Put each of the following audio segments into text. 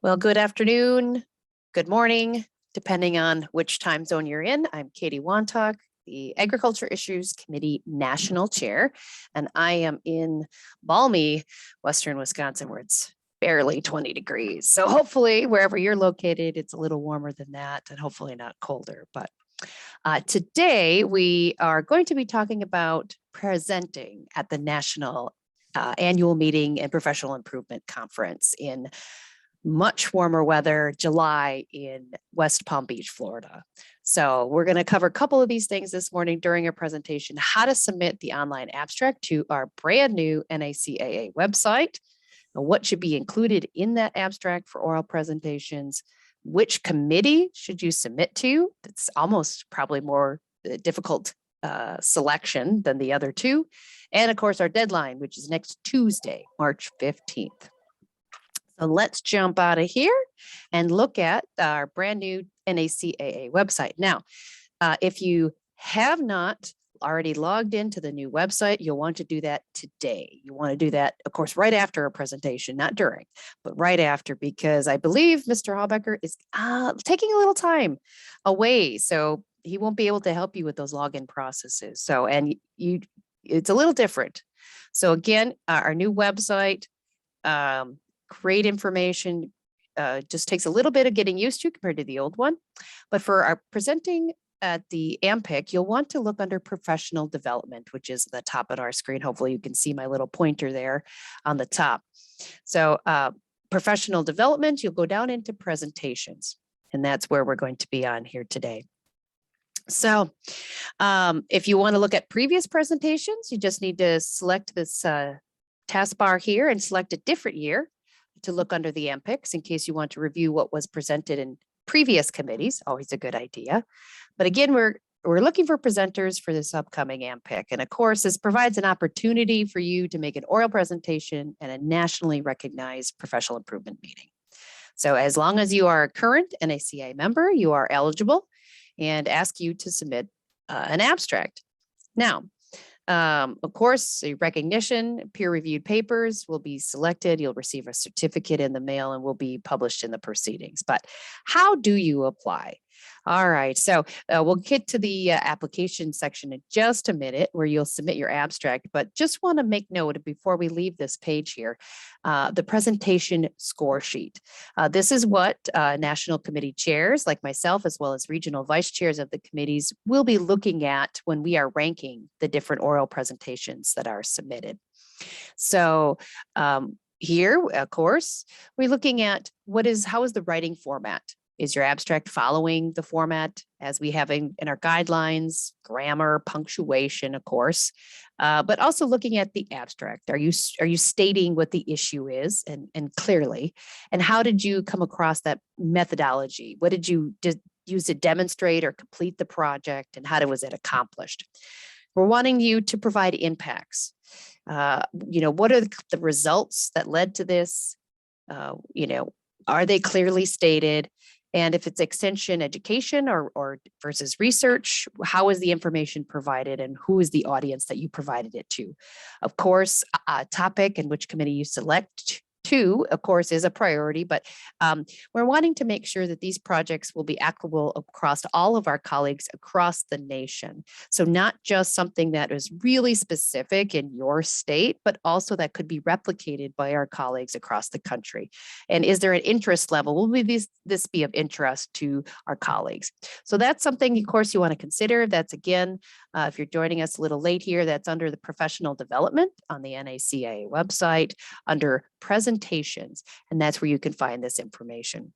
Well, good afternoon, good morning, depending on which time zone you're in. I'm Katie Wantoch, the Agriculture Issues Committee National Chair, and I am in balmy Western Wisconsin where it's barely 20 degrees. So hopefully wherever you're located, it's a little warmer than that and hopefully not colder. But today we are going to be talking about presenting at the National Annual Meeting and Professional Improvement Conference in much warmer weather, July in West Palm Beach, Florida. So we're going to cover a couple of these things this morning during our presentation: how to submit the online abstract to our brand new NACAA website, what should be included in that abstract for oral presentations, which committee should you submit to. That's almost probably more difficult selection than the other two. And of course, our deadline, which is next Tuesday, March 15th. So let's jump out of here and look at our brand new NACAA website. Now, if you have not already logged into the new website, you'll want to do that today. You want to do that, of course, right after a presentation, not during, but right after, because I believe Mr. Hallbecker is taking a little time away. So he won't be able to help you with those login processes. So, and it's a little different. So again, our new website, great information, just takes a little bit of getting used to compared to the old one. But for our presenting at the AMPIC, you'll want to look under professional development, which is the top of our screen. Hopefully you can see my little pointer there on the top. So professional development, you'll go down into presentations, and that's where we're going to be on here today. So if you want to look at previous presentations, you just need to select this taskbar here and select a different year to look under the AMPICs in case you want to review what was presented in previous committees. Always a good idea. But again, we're looking for presenters for this upcoming AMPIC. And of course, this provides an opportunity for you to make an oral presentation at a nationally recognized professional improvement meeting. So as long as you are a current NACA member, you are eligible, and ask you to submit an abstract. Now, of course, a recognition, peer-reviewed papers will be selected. You'll receive a certificate in the mail and will be published in the proceedings. But how do you apply? All right, so we'll get to the application section in just a minute where you'll submit your abstract, but just want to make note before we leave this page here, the presentation score sheet. This is what national committee chairs like myself, as well as regional vice chairs of the committees, will be looking at when we are ranking the different oral presentations that are submitted. So here, of course, we're looking at how is the writing format? Is your abstract following the format as we have in our guidelines, grammar, punctuation, of course, but also looking at the abstract. Are you stating what the issue is and clearly? And how did you come across that methodology? What did you use to demonstrate or complete the project, and how was it accomplished? We're wanting you to provide impacts. What are the results that led to this? Are they clearly stated? And if it's extension education or versus research, how is the information provided and who is the audience that you provided it to? Of course, a topic and which committee you select to, of course, is a priority, but we're wanting to make sure that these projects will be applicable across all of our colleagues across the nation. So not just something that is really specific in your state, but also that could be replicated by our colleagues across the country. And is there an interest level? Will this be of interest to our colleagues? So that's something, of course, you want to consider. That's, again, if you're joining us a little late here, that's under the professional development on the NACA website under presentations, and that's where you can find this information.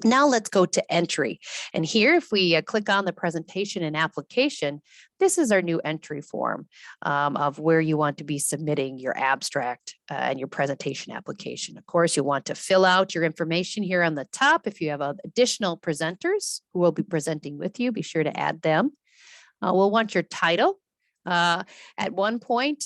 Now let's go to entry. And here, if we click on the presentation and application, this is our new entry form of where you want to be submitting your abstract and your presentation application. Of course, you want to fill out your information here on the top. If you have additional presenters who will be presenting with you, be sure to add them. We'll want your title. At one point,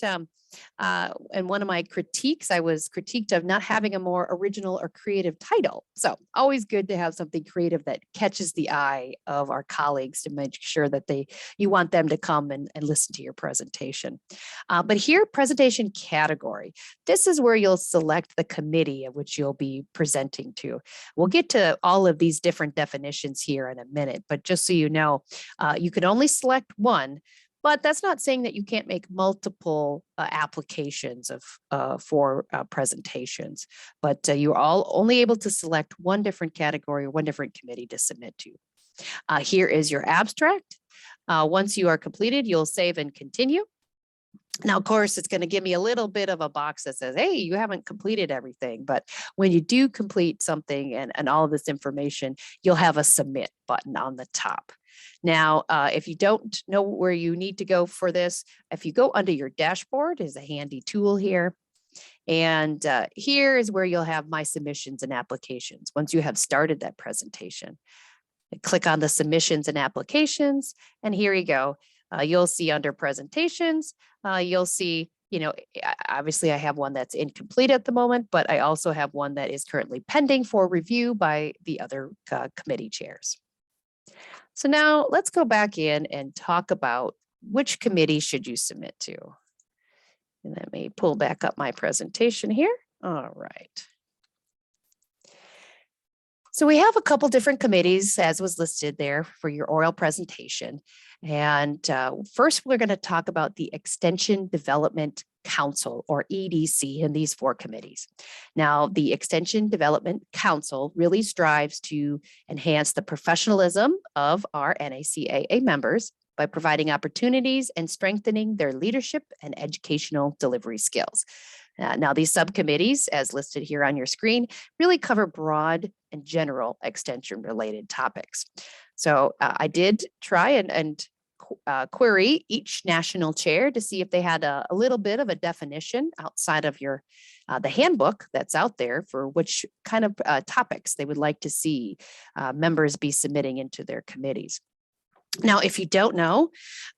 And one of my critiques, I was critiqued of not having a more original or creative title. So always good to have something creative that catches the eye of our colleagues to make sure that you want them to come and listen to your presentation. But here, presentation category. This is where you'll select the committee of which you'll be presenting to. We'll get to all of these different definitions here in a minute, but just so you know, you can only select one. But that's not saying that you can't make multiple applications for presentations, but you're all only able to select one different category or one different committee to submit to. Here is your abstract. Once you are completed, you'll save and continue. Now, of course, it's going to give me a little bit of a box that says, hey, you haven't completed everything. But when you do complete something and all of this information, you'll have a submit button on the top. Now, if you don't know where you need to go for this, if you go under your dashboard, is a handy tool here. And here is where you'll have my submissions and applications. Once you have started that presentation, click on the submissions and applications, and here you go. You'll see under presentations, you'll see, obviously I have one that's incomplete at the moment, but I also have one that is currently pending for review by the other committee chairs. So now let's go back in and talk about which committee should you submit to. And let me pull back up my presentation here. All right. So we have a couple different committees as was listed there for your oral presentation. And first, we're going to talk about the Extension Development Council, or EDC, in these 4 committees. Now, the Extension Development Council really strives to enhance the professionalism of our NACAA members by providing opportunities and strengthening their leadership and educational delivery skills. Now, these subcommittees, as listed here on your screen, really cover broad and general extension-related topics. So I did try and query each national chair to see if they had a little bit of a definition outside of the handbook that's out there for which kind of topics they would like to see members be submitting into their committees. Now, if you don't know,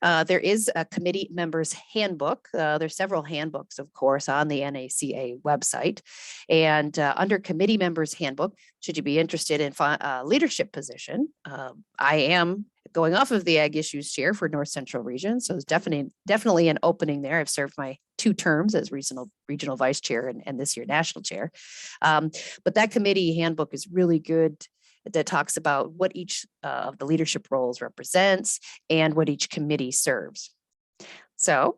there is a committee members handbook. There's several handbooks, of course, on the NACA website. And under committee members handbook, should you be interested in a leadership position, I am going off of the Ag Issues Chair for North Central Region. So there's definitely an opening there. I've served my 2 terms as regional vice chair and this year national chair. But that committee handbook is really good. That talks about what each of the leadership roles represents and what each committee serves. So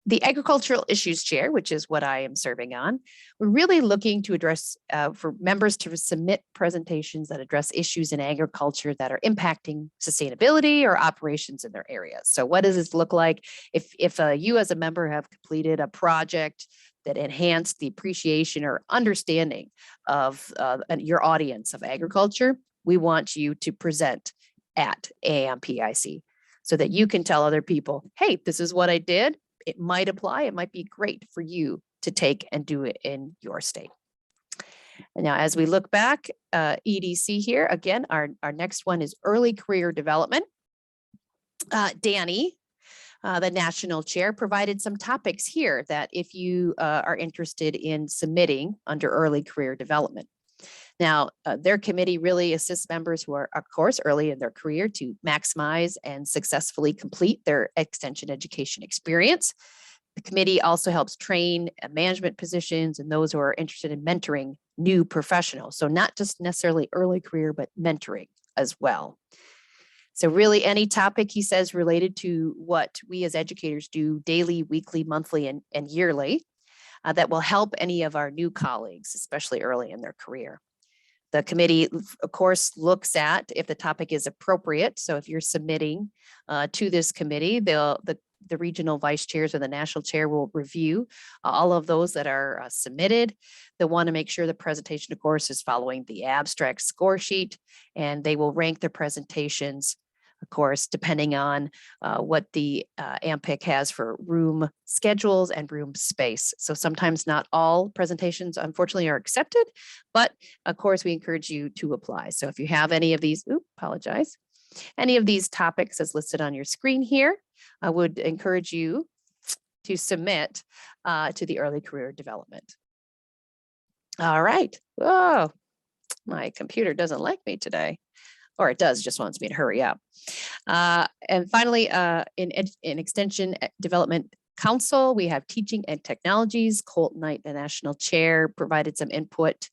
the Agricultural Issues Chair, which is what I am serving on, we're really looking to address for members to submit presentations that address issues in agriculture that are impacting sustainability or operations in their areas. So what does this look like? If you as a member have completed a project that enhance the appreciation or understanding of your audience of agriculture, we want you to present at AM PIC so that you can tell other people, hey, this is what I did. It might apply. It might be great for you to take and do it in your state. And now, as we look back, EDC here, again, our next one is early career development. Danny, the national chair, provided some topics here that if you are interested in submitting under early career development. Now, their committee really assists members who are, of course, early in their career to maximize and successfully complete their extension education experience. The committee also helps train management positions and those who are interested in mentoring new professionals. So not just necessarily early career, but mentoring as well. So really any topic, he says, related to what we as educators do daily, weekly, monthly, and yearly that will help any of our new colleagues, especially early in their career. The committee, of course, looks at if the topic is appropriate. So if you're submitting to this committee, the regional vice chairs or the national chair will review all of those that are submitted. They'll want to make sure the presentation, of course, is following the abstract score sheet, and they will rank their presentations, of course, depending on what the AMPIC has for room schedules and room space. So sometimes not all presentations, unfortunately, are accepted, but of course, we encourage you to apply. So if you have any of these, any of these topics as listed on your screen here, I would encourage you to submit to the early career development. All right. Whoa, my computer doesn't like me today. Or it does, just wants me to hurry up. And finally, in Extension Development Council, we have Teaching and Technologies. Colt Knight, the national chair, provided some input.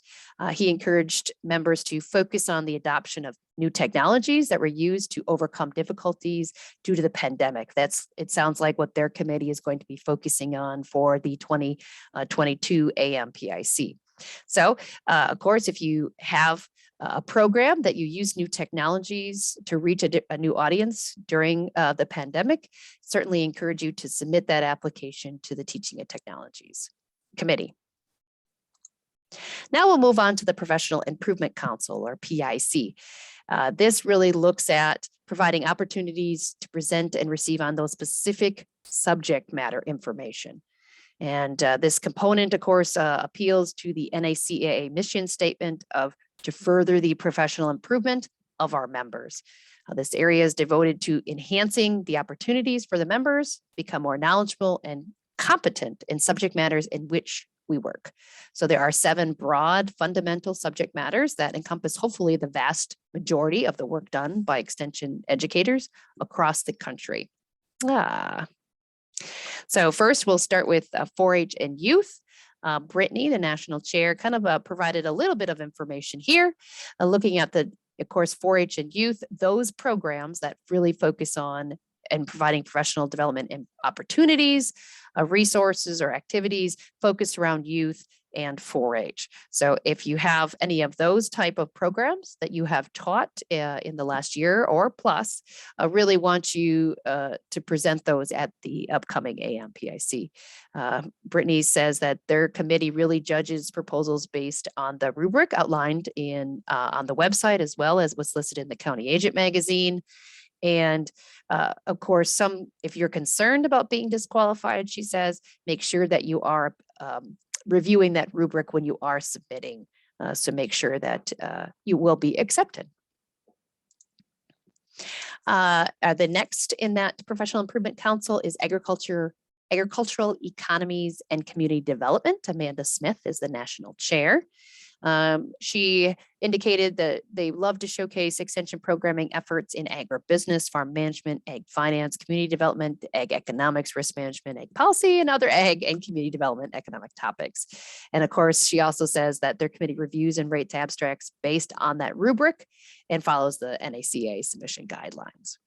He encouraged members to focus on the adoption of new technologies that were used to overcome difficulties due to the pandemic. It sounds like what their committee is going to be focusing on for the 2022 AM PIC. So, of course, if you have a program that you use new technologies to reach a new audience during the pandemic, certainly encourage you to submit that application to the Teaching and Technologies Committee. Now we'll move on to the Professional Improvement Council, or PIC. This really looks at providing opportunities to present and receive on those specific subject matter information. And this component, of course, appeals to the NACAA mission statement of to further the professional improvement of our members. This area is devoted to enhancing the opportunities for the members, become more knowledgeable and competent in subject matters in which we work. So there are 7 broad fundamental subject matters that encompass hopefully the vast majority of the work done by extension educators across the country. So first, we'll start with 4-H and youth. Brittany, the national chair, kind of provided a little bit of information here, looking at of course, 4-H and youth, those programs that really focus on and providing professional development and opportunities, resources or activities focused around youth and 4-H. So if you have any of those type of programs that you have taught in the last year or plus, I really want you to present those at the upcoming AMPIC. Brittany says that their committee really judges proposals based on the rubric outlined on the website, as well as what's listed in the County Agent magazine. And of course, if you're concerned about being disqualified, she says, make sure that you are reviewing that rubric when you are submitting, so make sure that you will be accepted. The next in that Professional Improvement Council is Agricultural Economies and Community Development. Amanda Smith is the national chair. She indicated that they love to showcase extension programming efforts in agribusiness, farm management, ag finance, community development, ag economics, risk management, ag policy, and other ag and community development economic topics. And of course, she also says that their committee reviews and rates abstracts based on that rubric and follows the NACA submission guidelines.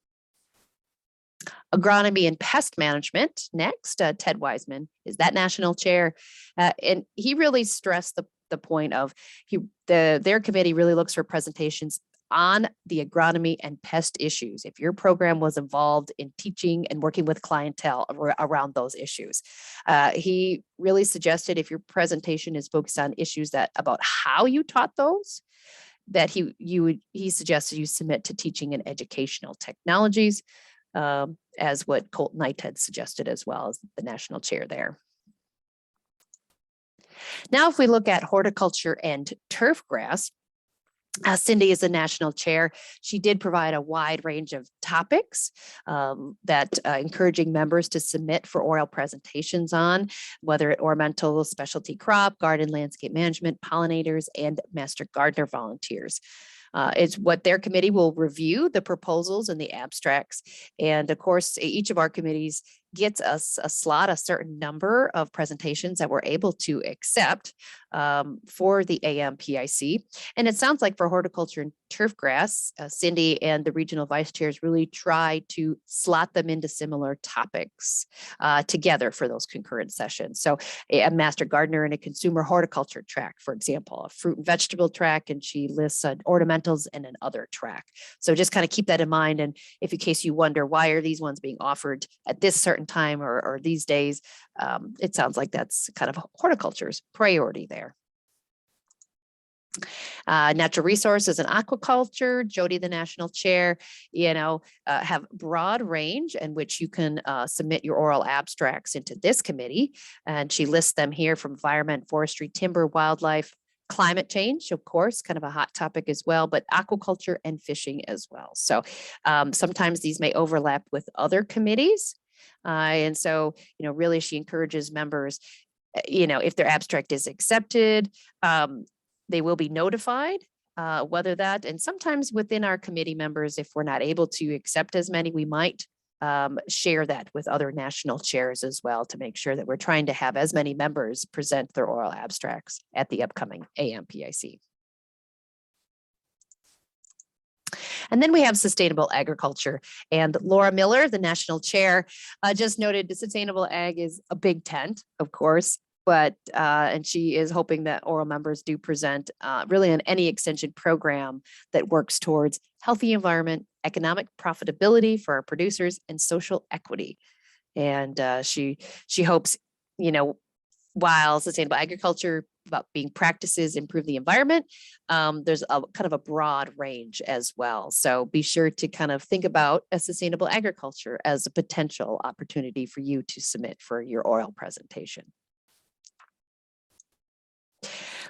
Agronomy and Pest Management, next, Ted Wiseman is that national chair. And he really stressed the point of their committee really looks for presentations on the agronomy and pest issues. If your program was involved in teaching and working with clientele around those issues, he really suggested if your presentation is focused on issues about how you taught those, that he suggested you submit to Teaching and Educational Technologies, as what Colt Knight had suggested as well as the national chair there. Now, if we look at horticulture and turf grass, Cindy is the national chair. She did provide a wide range of topics that encouraging members to submit for oral presentations on, whether it ornamental, specialty crop, garden, landscape management, pollinators, and master gardener volunteers. It's what their committee will review the proposals and the abstracts. And of course, each of our committees gets us a certain number of presentations that we're able to accept for the AMPIC. And it sounds like for horticulture and turf grass, Cindy and the regional vice chairs really try to slot them into similar topics together for those concurrent sessions. So a master gardener and a consumer horticulture track, for example, a fruit and vegetable track, and she lists ornamentals and an other track. So just kind of keep that in mind. And if in case you wonder, why are these ones being offered at this certain time or these days, it sounds like that's kind of horticulture's priority there. Natural resources and aquaculture, Jody, the national chair, have broad range in which you can submit your oral abstracts into this committee. And she lists them here from environment, forestry, timber, wildlife, climate change, of course, kind of a hot topic as well, but aquaculture and fishing as well. So sometimes these may overlap with other committees. And so, really she encourages members, if their abstract is accepted, they will be notified whether that, and sometimes within our committee members, if we're not able to accept as many, we might share that with other national chairs as well to make sure that we're trying to have as many members present their oral abstracts at the upcoming AM PIC. And then we have sustainable agriculture, and Laura Miller, the national chair, just noted the sustainable ag is a big tent, of course, but and she is hoping that oral members do present really on any extension program that works towards healthy environment, economic profitability for our producers, and social equity. And she hopes, while sustainable agriculture about being practices improve the environment, there's a kind of a broad range as well. So be sure to kind of think about a sustainable agriculture as a potential opportunity for you to submit for your oral presentation.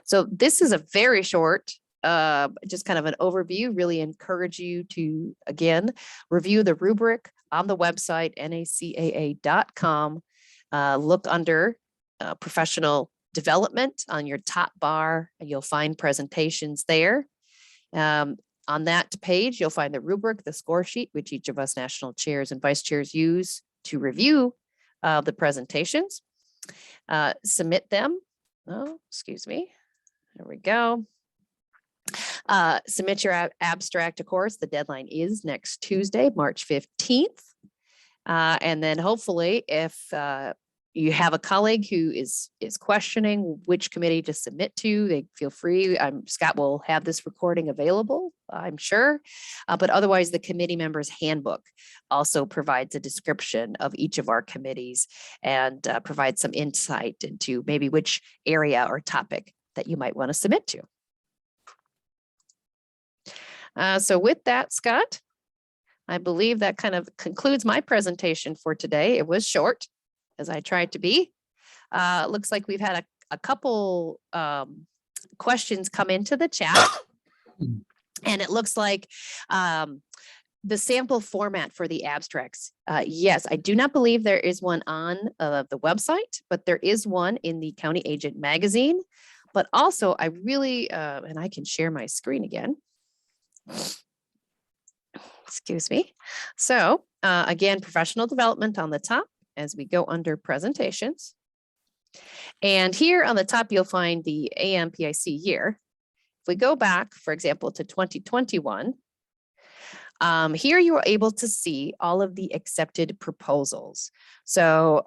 So this is a very short, just kind of an overview. Really encourage you to, again, review the rubric on the website, NACAA.com. Look under professional development on your top bar, and you'll find presentations there. On that page, you'll find the rubric, the score sheet, which each of us national chairs and vice chairs use to review the presentations. Submit them. Oh, excuse me. There we go. Submit your abstract, of course. The deadline is next Tuesday, March 15th. And then hopefully if you have a colleague who is questioning which committee to submit to, they feel free. Scott will have this recording available, I'm sure. But otherwise, the committee members handbook also provides a description of each of our committees and provides some insight into maybe which area or topic that you might want to submit to. So with that, Scott, I believe that kind of concludes my presentation for today. It was short, as I tried to be. Looks like we've had a couple questions come into the chat. And it looks like the sample format for the abstracts. Yes, I do not believe there is one on the website, but there is one in the County Agent magazine. But also I really, and I can share my screen again. Excuse me. So again, professional development on the top as we go under presentations. And here on the top, you'll find the AM PIC year. If we go back, for example, to 2021, here you are able to see all of the accepted proposals. So,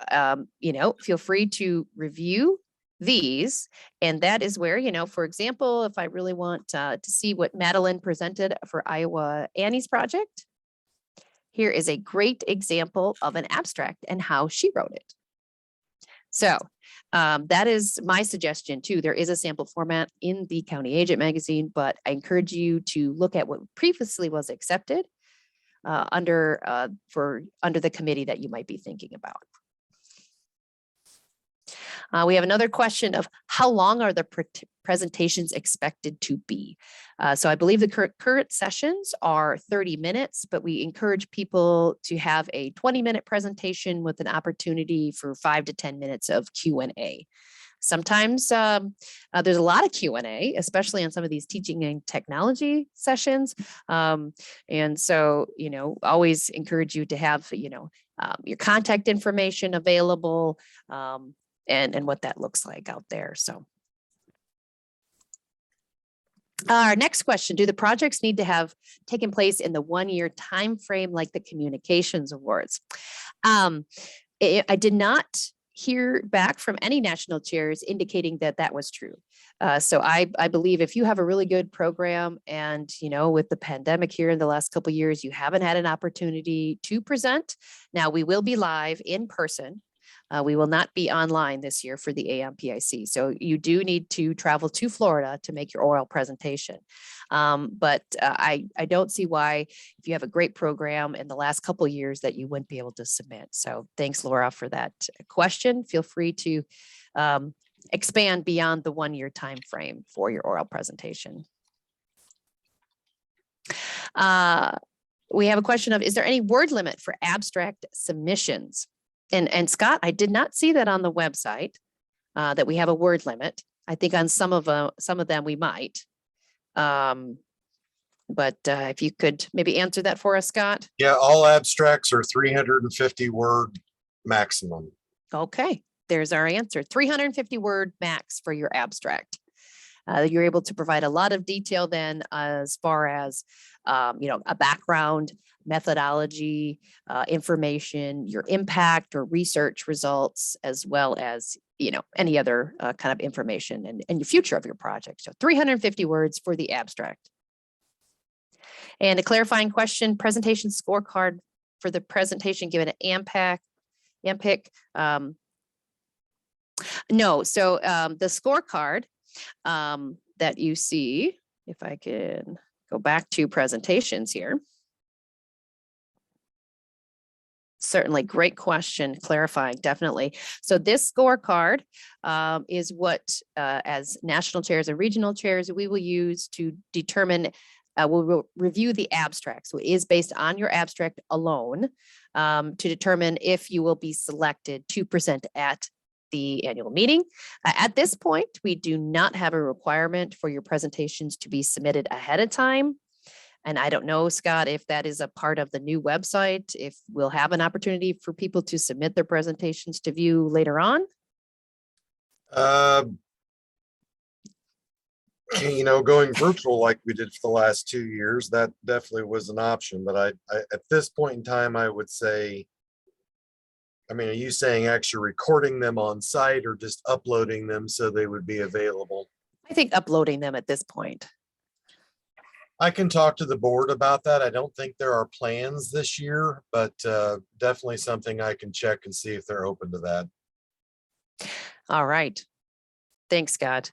feel free to review these. And that is where, for example, if I really want to see what Madeline presented for Iowa Annie's project, here is a great example of an abstract and how she wrote it. So that is my suggestion too. There is a sample format in the County Agent magazine, but I encourage you to look at what previously was accepted under the committee that you might be thinking about. We have another question of how long are the presentations expected to be? So I believe the current sessions are 30 minutes, but we encourage people to have a 20-minute presentation with an opportunity for 5 to 10 minutes of Q&A. Sometimes there's a lot of Q&A, especially on some of these teaching and technology sessions. And so, always encourage you to have, your contact information available, and what that looks like out there. So our next question, do the projects need to have taken place in the 1-year time frame like the communications awards? I did not hear back from any national chairs indicating that that was true. So I believe if you have a really good program and, with the pandemic here in the last couple of years, you haven't had an opportunity to present. Now we will be live in person. We will not be online this year for the AM PIC. So you do need to travel to Florida to make your oral presentation. But I don't see why, if you have a great program in the last couple of years, that you wouldn't be able to submit. So thanks, Laura, for that question. Feel free to expand beyond the 1-year time frame for your oral presentation. We have a question of, is there any word limit for abstract submissions? And Scott, I did not see that on the website, that we have a word limit. I think on some of them we might. But if you could maybe answer that for us, Scott. Yeah, all abstracts are 350 word maximum. Okay, there's our answer. 350 word max for your abstract. You're able to provide a lot of detail then as far as, a background, methodology, information, your impact or research results, as well as, any other kind of information and the future of your project. So 350 words for the abstract. And a clarifying question, presentation scorecard for the presentation given at AMPIC. No, so the scorecard that you see, if I can go back to presentations here. Certainly, great question, clarifying, definitely. So this scorecard is what, as national chairs and regional chairs, we will use to determine, we'll review the abstract. So it is based on your abstract alone to determine if you will be selected to present at the annual meeting. At this point, we do not have a requirement for your presentations to be submitted ahead of time. And I don't know, Scott, if that is a part of the new website, if we'll have an opportunity for people to submit their presentations to view later on. Going virtual like we did for the last 2 years, that definitely was an option. But I at this point in time, I would say, are you saying actually recording them on site or just uploading them so they would be available? I think uploading them at this point. I can talk to the board about that. I don't think there are plans this year, but definitely something I can check and see if they're open to that. All right. Thanks, Scott.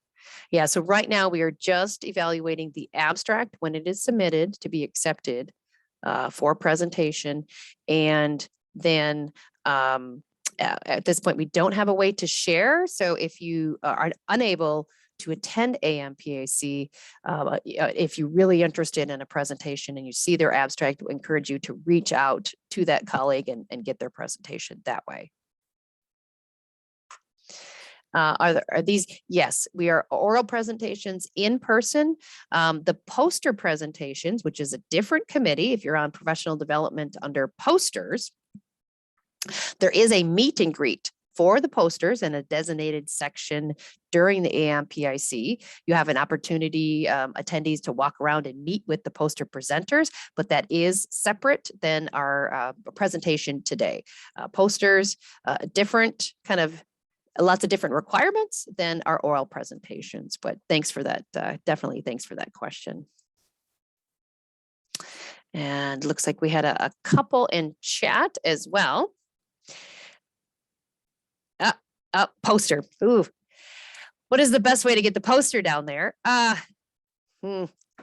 Yeah, so right now we are just evaluating the abstract when it is submitted to be accepted for presentation. And then at this point, we don't have a way to share. So if you are unable to attend AMPAC, if you're really interested in a presentation and you see their abstract, we encourage you to reach out to that colleague and get their presentation that way. Are these? Yes, we are oral presentations in person. The poster presentations, which is a different committee, if you're on professional development under posters, there is a meet and greet for the posters in a designated section during the AMPIC. You have an opportunity, attendees, to walk around and meet with the poster presenters, but that is separate than our presentation today. Posters, different kind of, lots of different requirements than our oral presentations, but thanks for that. Definitely thanks for that question. And looks like we had a couple in chat as well. Poster. Ooh, what is the best way to get the poster down there?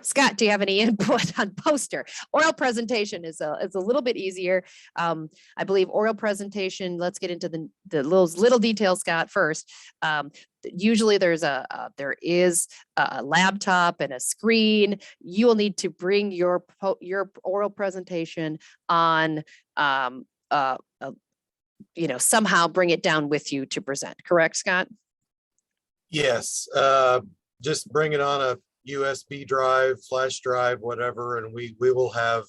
Scott, do you have any input on poster? Oral presentation is a little bit easier. I believe oral presentation, let's get into the little details, Scott, first. Usually there is a laptop and a screen. You will need to bring your oral presentation on, somehow bring it down with you to present. Correct, Scott? Yes, just bring it on a USB drive, flash drive, whatever, and we will have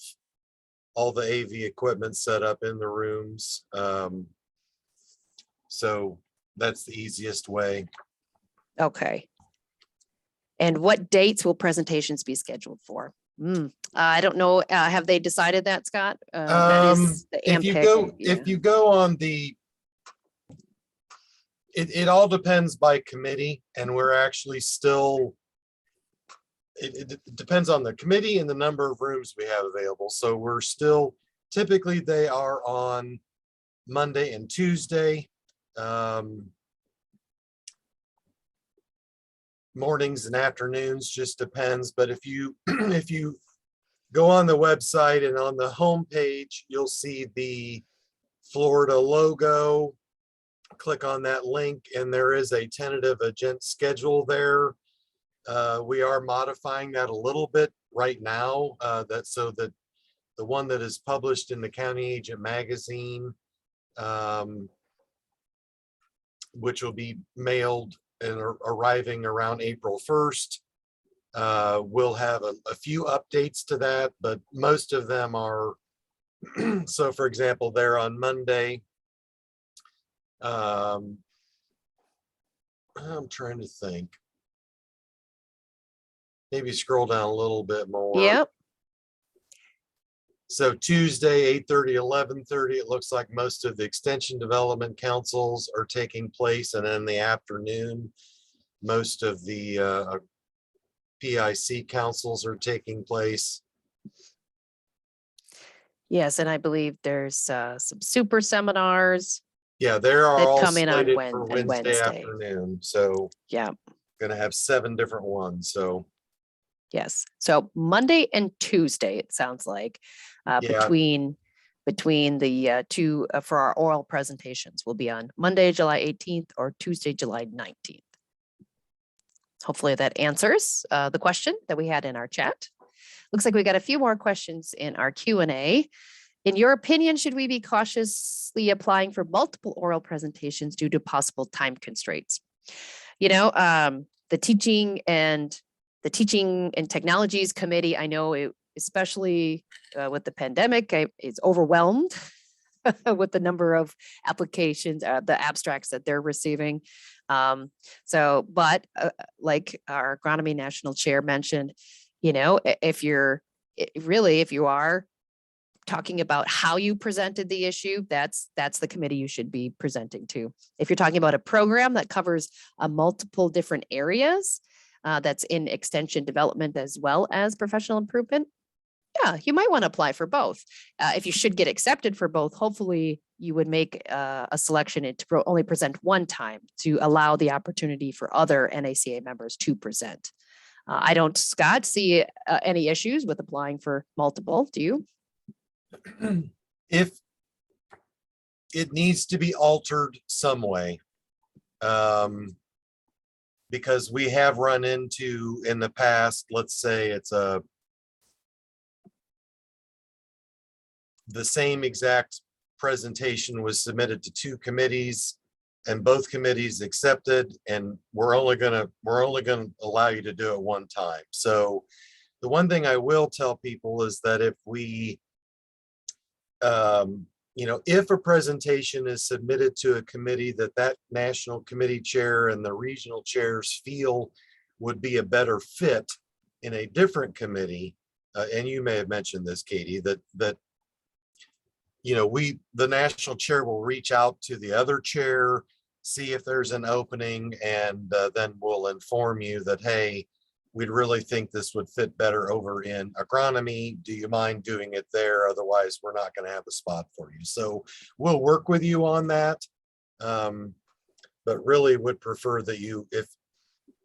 all the AV equipment set up in the rooms. So that's the easiest way. Okay. And what dates will presentations be scheduled for? I don't know. Have they decided that, Scott? That is the AMPIC. If you go on the, it all depends by committee, and we're actually still, it depends on the committee and the number of rooms we have available. So we're still, typically they are on Monday and Tuesday, mornings and afternoons, just depends. But if you if you go on the website and on the home page, you'll see the Florida logo. Click on that link and there is a tentative agenda schedule there. We are modifying that a little bit right now, so that the one that is published in the County Agent magazine which will be mailed and arriving around April 1st. We'll have a few updates to that, but most of them are, so for example, they're on Monday. I'm trying to think. Maybe scroll down a little bit more. Yep. So Tuesday, 8:30, 11:30, it looks like most of the extension development councils are taking place. And in the afternoon, most of the PIC councils are taking place. Yes, and I believe there's some super seminars. Yeah, they are that all come in on slated for Wednesday. Wednesday afternoon. So Yeah. gonna have 7 different ones. So Yes. So Monday and Tuesday, it sounds like, Yeah. between the two for our oral presentations will be on Monday, July 18th or Tuesday, July 19th. Hopefully that answers the question that we had in our chat. Looks like we got a few more questions in our Q&A. In your opinion, should we be cautiously applying for multiple oral presentations due to possible time constraints? You know, the Teaching and Technologies Committee, I know it, especially with the pandemic, is overwhelmed with the number of applications, the abstracts that they're receiving. But like our agronomy national chair mentioned, you know, if you are talking about how you presented the issue, that's the committee you should be presenting to. If you're talking about a program that covers multiple different areas, that's in extension development as well as professional improvement, yeah, you might want to apply for both. If you should get accepted for both, hopefully you would make a selection to only present one time to allow the opportunity for other NACA members to present. I don't, Scott, see any issues with applying for multiple. Do you? If it needs to be altered some way, because we have run into in the past, let's say it's the same exact presentation was submitted to 2 committees and both committees accepted, and we're only gonna allow you to do it one time. So the one thing I will tell people is that if we you know, if a presentation is submitted to a committee that national committee chair and the regional chairs feel would be a better fit in a different committee, and you may have mentioned this, Katie, that you know, the national chair will reach out to the other chair, see if there's an opening, and then we'll inform you that, hey, we'd really think this would fit better over in agronomy. Do you mind doing it there? Otherwise, we're not going to have a spot for you. So we'll work with you on that. But really would prefer that you,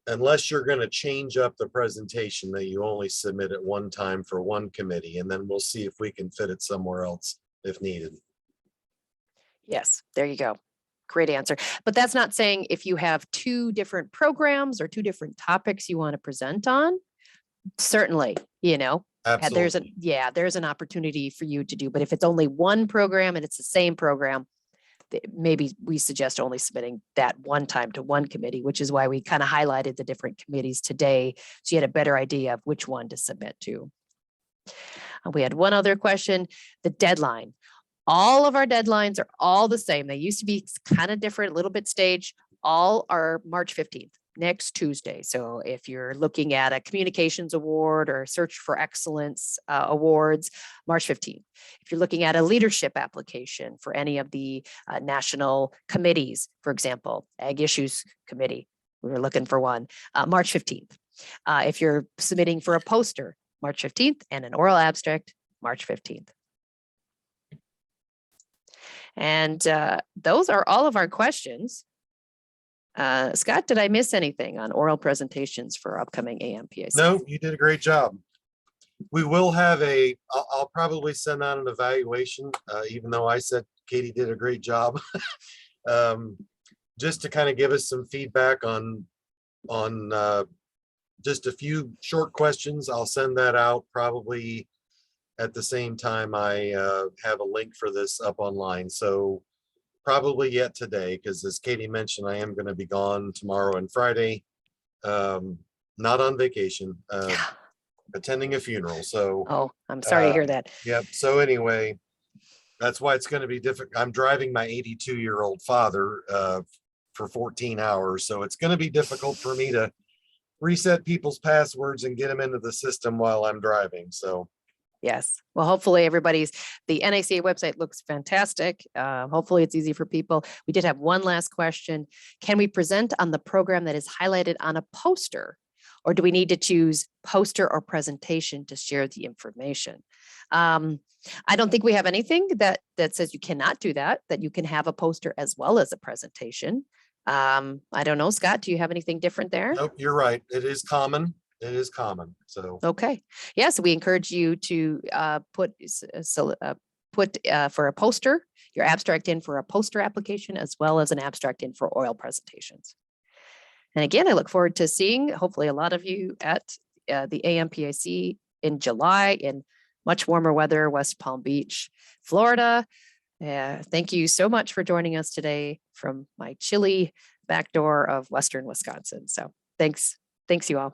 unless you're going to change up the presentation, that you only submit it one time for one committee, and then we'll see if we can fit it somewhere else if needed. Yes, there you go. Great answer. But that's not saying if you have 2 different programs or 2 different topics you want to present on, certainly, you know, Absolutely. there's an opportunity for you to do. But if it's only one program and it's the same program, maybe we suggest only submitting that one time to one committee, which is why we kind of highlighted the different committees today, so you had a better idea of which one to submit to. We had one other question, the deadline. All of our deadlines are all the same. They used to be kind of different, a little bit staged. All are March 15th, next Tuesday. So if you're looking at a communications award or search for excellence awards, March 15th. If you're looking at a leadership application for any of the national committees, for example, Ag Issues Committee, we were looking for one, March 15th. If you're submitting for a poster, March 15th, and an oral abstract, March 15th. And those are all of our questions. Scott, did I miss anything on oral presentations for upcoming AMPIC? No, you did a great job. We will have I'll probably send out an evaluation, even though I said Katie did a great job, just to kind of give us some feedback on just a few short questions. I'll send that out probably at the same time I have a link for this up online. So probably yet today, because as Katie mentioned, I am going to be gone tomorrow and Friday. Not on vacation, attending a funeral. So, Oh, I'm sorry to hear that. yep. So anyway, that's why it's going to be difficult. I'm driving my 82-year-old father for 14 hours. So it's going to be difficult for me to reset people's passwords and get them into the system while I'm driving. So Yes. Well, hopefully the NACA website looks fantastic. Hopefully it's easy for people. We did have one last question. Can we present on the program that is highlighted on a poster? Or do we need to choose poster or presentation to share the information? I don't think we have anything that says you cannot do that you can have a poster as well as a presentation. I don't know, Scott, do you have anything different there? nope, you're right. It is common. It is common. So Okay. Yeah, so we encourage you to put for a poster, your abstract in for a poster application, as well as an abstract in for oil presentations. And again, I look forward to seeing hopefully a lot of you at the AMPIC in July in much warmer weather, West Palm Beach, Florida. Thank you so much for joining us today from my chilly back door of Western Wisconsin. So thanks you all.